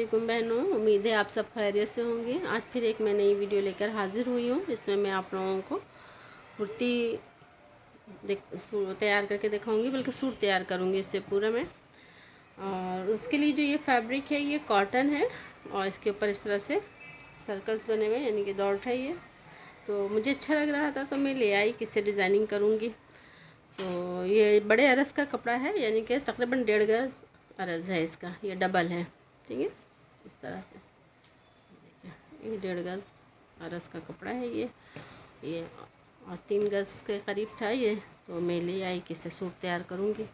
वालेकुम बहनों, उम्मीद है आप सब खैरियत से होंगे। आज फिर एक मैं नई वीडियो लेकर हाजिर हुई हूँ। इसमें मैं आप लोगों को कुर्ती तैयार करके दिखाऊंगी, बल्कि सूट तैयार करूँगी इससे पूरा मैं। और उसके लिए जो ये फैब्रिक है ये कॉटन है और इसके ऊपर इस तरह से सर्कल्स बने हुए यानी कि डॉट है ये। तो मुझे अच्छा लग रहा था तो मैं ले आई, किससे डिज़ाइनिंग करूँगी। तो ये बड़े अरस का कपड़ा है, यानी कि तकरीबन 1.5 गज अरज है इसका, ये डबल है। ठीक है, इस तरह से देखिए, ये 1.5 गज अरस का कपड़ा है ये और 3 गज के करीब था ये। तो मैं ले आई, किससे सूट तैयार करूँगी।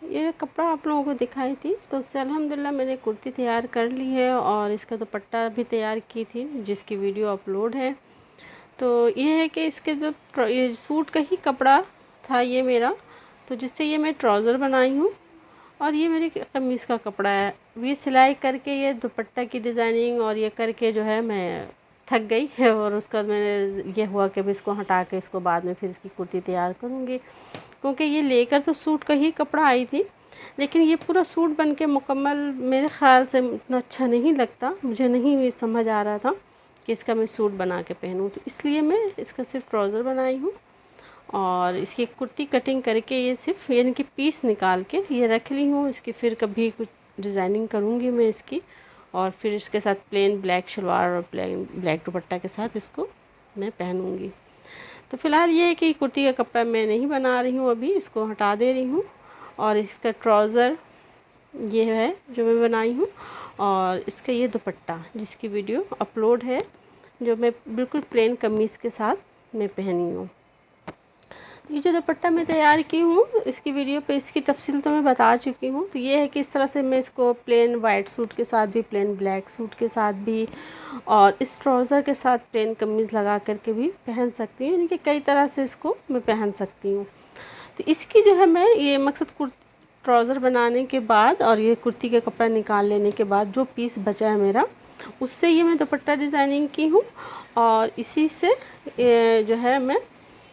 ये कपड़ा आप लोगों को दिखाई थी, तो उससे अल्हम्दुलिल्लाह मैंने कुर्ती तैयार कर ली है और इसका दुपट्टा भी तैयार की थी, जिसकी वीडियो अपलोड है। तो ये है कि इसके जो ये सूट का ही कपड़ा था ये मेरा, तो जिससे ये मैं ट्राउज़र बनाई हूँ और ये मेरी कमीज़ का कपड़ा है। ये सिलाई करके ये दुपट्टा की डिज़ाइनिंग और ये करके जो है मैं थक गई है, और उसका मैंने ये हुआ कि अब इसको हटा के इसको बाद में फिर इसकी कुर्ती तैयार करूँगी। क्योंकि ये लेकर तो सूट का ही कपड़ा आई थी, लेकिन ये पूरा सूट बन के मुकम्मल मेरे ख़्याल से इतना अच्छा नहीं लगता। मुझे नहीं समझ आ रहा था कि इसका मैं सूट बना के पहनूँ, तो इसलिए मैं इसका सिर्फ ट्राउज़र बनाई हूँ और इसकी कुर्ती कटिंग करके ये सिर्फ यानी कि पीस निकाल के ये रख ली हूँ। इसकी फिर कभी कुछ डिज़ाइनिंग करूँगी मैं इसकी, और फिर इसके साथ प्लेन ब्लैक शलवार और प्लेन ब्लैक दुपट्टा के साथ इसको मैं पहनूँगी। तो फ़िलहाल ये है कि कुर्ती का कपड़ा मैं नहीं बना रही हूँ, अभी इसको हटा दे रही हूँ। और इसका ट्राउज़र ये है जो मैं बनाई हूँ, और इसका ये दुपट्टा जिसकी वीडियो अपलोड है, जो मैं बिल्कुल प्लेन कमीज़ के साथ मैं पहनी हूँ। ये जो दुपट्टा मैं तैयार की हूँ इसकी वीडियो पे इसकी तफसील तो मैं बता चुकी हूँ। तो ये है कि इस तरह से मैं इसको प्लेन वाइट सूट के साथ भी, प्लेन ब्लैक सूट के साथ भी, और इस ट्राउज़र के साथ प्लेन कमीज़ लगा करके भी पहन सकती हूँ, यानी कि कई तरह से इसको मैं पहन सकती हूँ। तो इसकी जो है मैं ये मकसद ट्राउज़र बनाने के बाद और ये कुर्ती का कपड़ा निकाल लेने के बाद जो पीस बचा है मेरा, उससे ये मैं दुपट्टा डिज़ाइनिंग की हूँ और इसी से जो है मैं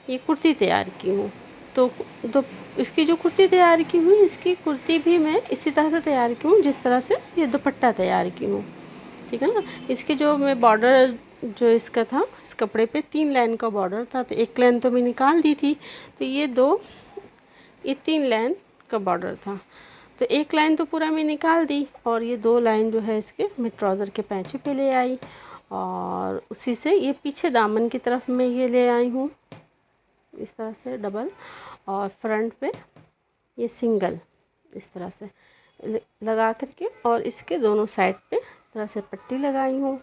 ये कुर्ती तैयार की हूँ। तो इसकी जो कुर्ती तैयार की हूँ, इसकी कुर्ती भी मैं इसी तरह से तैयार की हूँ जिस तरह से ये दुपट्टा तैयार की हूँ। ठीक है ना। इसके जो मैं बॉर्डर जो इसका था, इस कपड़े पे 3 लाइन का बॉर्डर था, तो 1 लाइन तो मैं निकाल दी थी। तो ये 3 लाइन का बॉर्डर था, तो 1 लाइन तो पूरा मैं निकाल दी, और ये 2 लाइन जो है इसके मैं ट्राउज़र के पैंचे पे ले आई, और उसी से ये पीछे दामन की तरफ मैं ये ले आई हूँ इस तरह से डबल, और फ्रंट पे ये सिंगल इस तरह से लगा करके, और इसके दोनों साइड पे इस तरह से पट्टी लगाई हूँ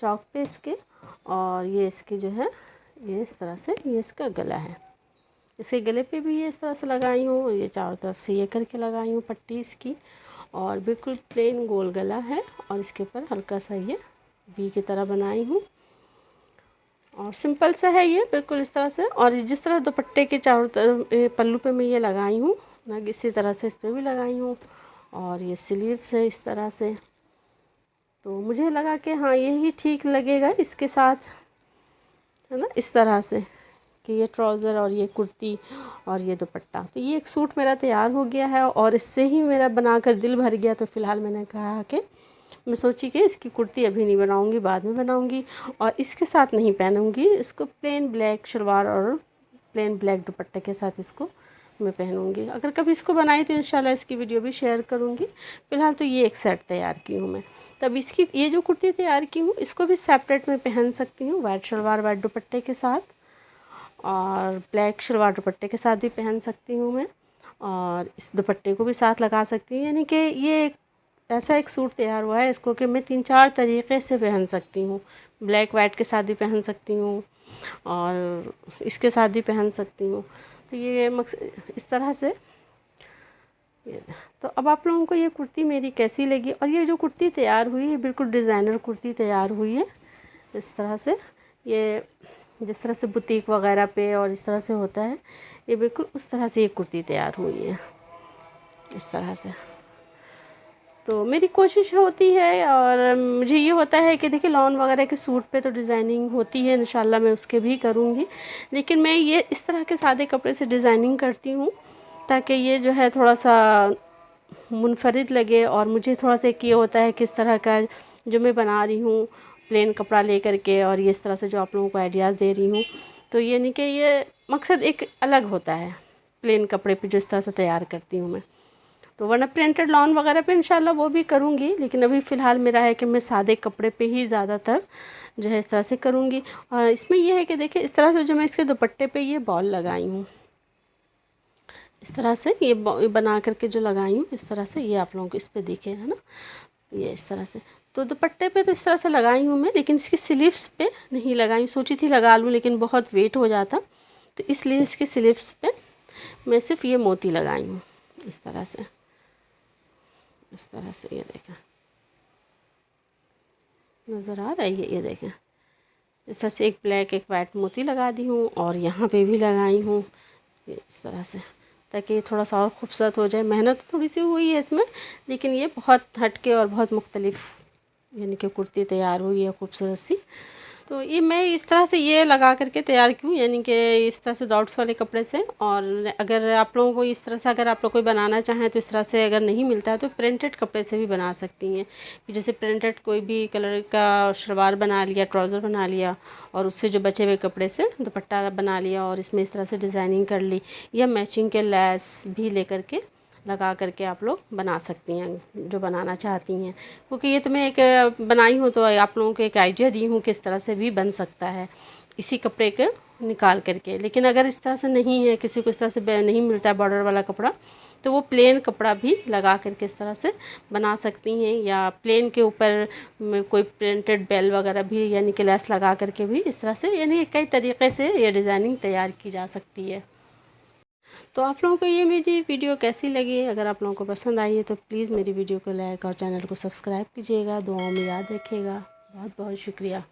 चौक पे इसके। और ये इसके जो है ये इस तरह से ये इसका गला है, इसके गले पे भी ये इस तरह से लगाई हूँ, ये चारों तरफ से ये करके लगाई हूँ पट्टी इसकी, और बिल्कुल प्लेन गोल गला है, और इसके ऊपर हल्का सा ये वी की तरह बनाई हूँ, और सिंपल सा है ये बिल्कुल इस तरह से। और जिस तरह दुपट्टे के चारों तरफ पल्लू पे मैं ये लगाई हूँ ना, इसी तरह से इस पर भी लगाई हूँ, और ये स्लीव्स है इस तरह से। तो मुझे लगा कि हाँ यही ठीक लगेगा इसके साथ, है ना, इस तरह से कि ये ट्राउज़र और ये कुर्ती और ये दुपट्टा। तो ये एक सूट मेरा तैयार हो गया है, और इससे ही मेरा बनाकर दिल भर गया। तो फ़िलहाल मैंने कहा कि मैं सोची कि इसकी कुर्ती अभी नहीं बनाऊंगी, बाद में बनाऊंगी, और इसके साथ नहीं पहनूंगी इसको। प्लेन ब्लैक शलवार और प्लेन ब्लैक दुपट्टे के साथ इसको मैं पहनूंगी। अगर कभी इसको बनाई तो इंशाल्लाह इसकी वीडियो भी शेयर करूंगी। फ़िलहाल तो ये एक सेट तैयार की हूँ मैं। तब इसकी ये जो कुर्ती तैयार की हूँ इसको भी सेपरेट में पहन सकती हूँ, वाइट शलवार वाइट दुपट्टे के साथ, और ब्लैक शलवार दुपट्टे के साथ भी पहन सकती हूँ मैं, और इस दुपट्टे को भी साथ लगा सकती हूँ। यानी कि ये ऐसा एक सूट तैयार हुआ है इसको कि मैं 3-4 तरीक़े से पहन सकती हूँ। ब्लैक वाइट के साथ भी पहन सकती हूँ, और इसके साथ भी पहन सकती हूँ। तो ये इस तरह से तो अब आप लोगों को ये कुर्ती मेरी कैसी लगी, और ये जो कुर्ती तैयार हुई है बिल्कुल डिज़ाइनर कुर्ती तैयार हुई है इस तरह से। ये जिस तरह से बुटीक वगैरह पे और इस तरह से होता है, ये बिल्कुल उस तरह से ये कुर्ती तैयार हुई है इस तरह से। तो मेरी कोशिश होती है, और मुझे ये होता है कि देखिए लॉन वगैरह के सूट पे तो डिज़ाइनिंग होती है, इंशाल्लाह मैं उसके भी करूँगी, लेकिन मैं ये इस तरह के सादे कपड़े से डिज़ाइनिंग करती हूँ ताकि ये जो है थोड़ा सा मुनफरिद लगे और मुझे थोड़ा सा एक ये होता है किस तरह का जो मैं बना रही हूँ प्लेन कपड़ा ले करके और ये इस तरह से जो आप लोगों को आइडियाज़ दे रही हूँ, तो ये नहीं कि ये मकसद एक अलग होता है प्लेन कपड़े पे जो इस तरह से तैयार करती हूँ मैं। तो वरना प्रिंटेड लॉन वगैरह पे इंशाल्लाह वो भी करूँगी, लेकिन अभी फ़िलहाल मेरा है कि मैं सादे कपड़े पे ही ज़्यादातर जो है इस तरह से करूँगी। और इसमें ये है कि देखिए इस तरह से जो मैं इसके दुपट्टे पे ये बॉल लगाई हूँ, इस तरह से ये बना करके जो लगाई हूँ इस तरह से, ये आप लोगों को इस पर दिखे है ना, ये इस तरह से। तो दुपट्टे पे तो इस तरह से लगाई हूँ मैं, लेकिन इसकी स्लीव्स पे नहीं लगाई। सोची थी लगा लूँ लेकिन बहुत वेट हो जाता, तो इसलिए इसके स्लीव्स पे मैं सिर्फ ये मोती लगाई हूँ इस तरह से, इस तरह से। ये देखें नज़र आ रहा है, ये देखें इस तरह से एक ब्लैक एक वाइट मोती लगा दी हूँ और यहाँ पे भी लगाई हूँ इस तरह से, ताकि थोड़ा सा और खूबसूरत हो जाए। मेहनत थोड़ी सी हुई है इसमें, लेकिन ये बहुत हटके और बहुत मुख्तलिफ यानी कि कुर्ती तैयार हुई है खूबसूरत सी। तो ये मैं इस तरह से ये लगा करके तैयार की हूँ, यानी कि इस तरह से डॉट्स वाले कपड़े से। और अगर आप लोगों को इस तरह से अगर आप लोग कोई बनाना चाहें तो इस तरह से अगर नहीं मिलता है तो प्रिंटेड कपड़े से भी बना सकती हैं। जैसे प्रिंटेड कोई भी कलर का शलवार बना लिया, ट्राउज़र बना लिया और उससे जो बचे हुए कपड़े से दुपट्टा बना लिया और इसमें इस तरह से डिज़ाइनिंग कर ली, या मैचिंग के लैस भी ले करके लगा करके आप लोग बना सकती हैं जो बनाना चाहती हैं। क्योंकि ये तो मैं एक बनाई हूँ तो आप लोगों को एक आइडिया दी हूँ कि इस तरह से भी बन सकता है इसी कपड़े के निकाल करके। लेकिन अगर इस तरह से नहीं है, किसी को इस तरह से नहीं मिलता है बॉर्डर वाला कपड़ा, तो वो प्लेन कपड़ा भी लगा करके इस तरह से बना सकती हैं, या प्लेन के ऊपर कोई प्रिंटेड बेल वगैरह भी यानी कि लेस लगा करके भी इस तरह से, यानी कई तरीक़े से ये डिज़ाइनिंग तैयार की जा सकती है। तो आप लोगों को ये मेरी वीडियो कैसी लगी? अगर आप लोगों को पसंद आई है तो प्लीज़ मेरी वीडियो को लाइक और चैनल को सब्सक्राइब कीजिएगा। दुआओं में याद रखिएगा। बहुत बहुत शुक्रिया।